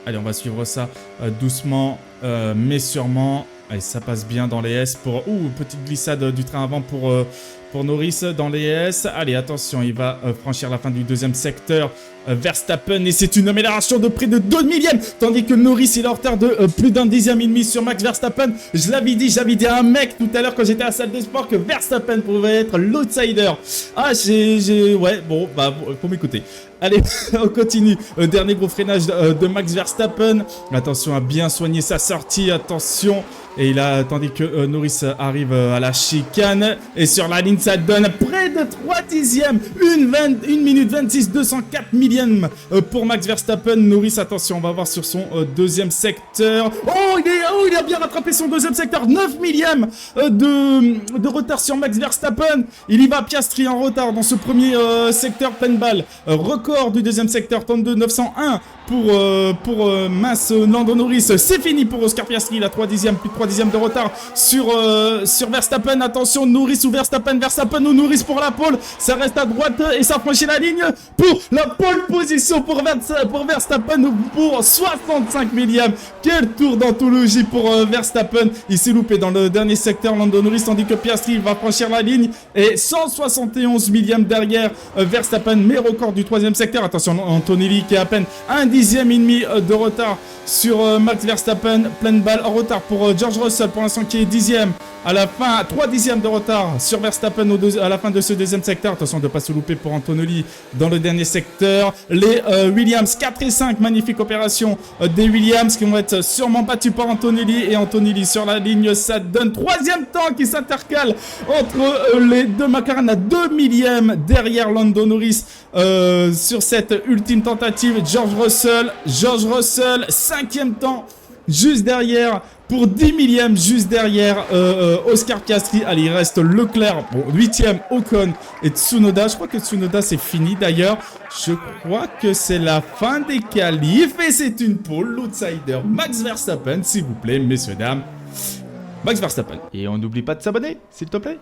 Allez, on va suivre ça doucement, mais sûrement. Allez, ça passe bien dans les S pour... Ouh, petite glissade du train avant pour Norris dans les S. Allez, attention, il va franchir la fin du deuxième secteur. Verstappen, et c'est une amélioration de près de 2 millièmes, tandis que Norris il est en retard de plus d'un dixième et demi sur Max Verstappen. Je l'avais dit, j'avais dit à un mec tout à l'heure quand j'étais à la salle de sport que Verstappen pouvait être l'outsider. Ah, ouais, bon, bah, faut m'écouter. Allez, on continue. Dernier gros freinage de Max Verstappen. Attention à bien soigner sa sortie, attention. Et il a, tandis que Norris arrive à la chicane. Et sur la ligne, ça donne près de 3 dixièmes. 1 minute 26, 204 millièmes pour Max Verstappen. Norris, attention, on va voir sur son deuxième secteur. Oh, il a bien rattrapé son deuxième secteur. 9 millièmes de retard sur Max Verstappen. Il y va, Piastri en retard dans ce premier secteur pleine balle. Record du deuxième secteur, 32 901 pour mince Lando Norris. C'est fini pour Oscar Piastri, il a 3 dixièmes, plus de 3 dixièmes de retard sur Verstappen. Attention, Norris ou Verstappen, Verstappen ou Norris pour la pole. Ça reste à droite et ça franchit la ligne pour la pole position pour Verstappen pour 65 millièmes. Quel tour d'anthologie pour Verstappen. Il s'est loupé dans le dernier secteur, Lando Norris, tandis que Piastri va franchir la ligne et 171 millièmes derrière Verstappen, mais record du troisième secteur. Attention, Antonelli qui est à peine 1 dixième et demi de retard sur Max Verstappen. Pleine balle en retard pour George Russell pour l'instant qui est dixième. À la fin, 3 dixièmes de retard sur Verstappen à la fin de ce deuxième secteur. Attention de ne pas se louper pour Antonelli dans le dernier secteur. Les Williams 4 et 5, magnifique opération des Williams qui vont être sûrement battus par Antonelli. Et Antonelli sur la ligne, ça donne troisième temps qui s'intercale entre les deux McLaren à 2 millièmes derrière Lando Norris sur cette ultime tentative. George Russell, cinquième temps juste derrière pour 10 millièmes, juste derrière Oscar Piastri. Allez, il reste Leclerc, bon, 8ème, Ocon et Tsunoda. Je crois que Tsunoda c'est fini d'ailleurs. Je crois que c'est la fin des qualifs et c'est une pole. L'outsider Max Verstappen, s'il vous plaît, messieurs, dames. Max Verstappen. Et on n'oublie pas de s'abonner, s'il te plaît.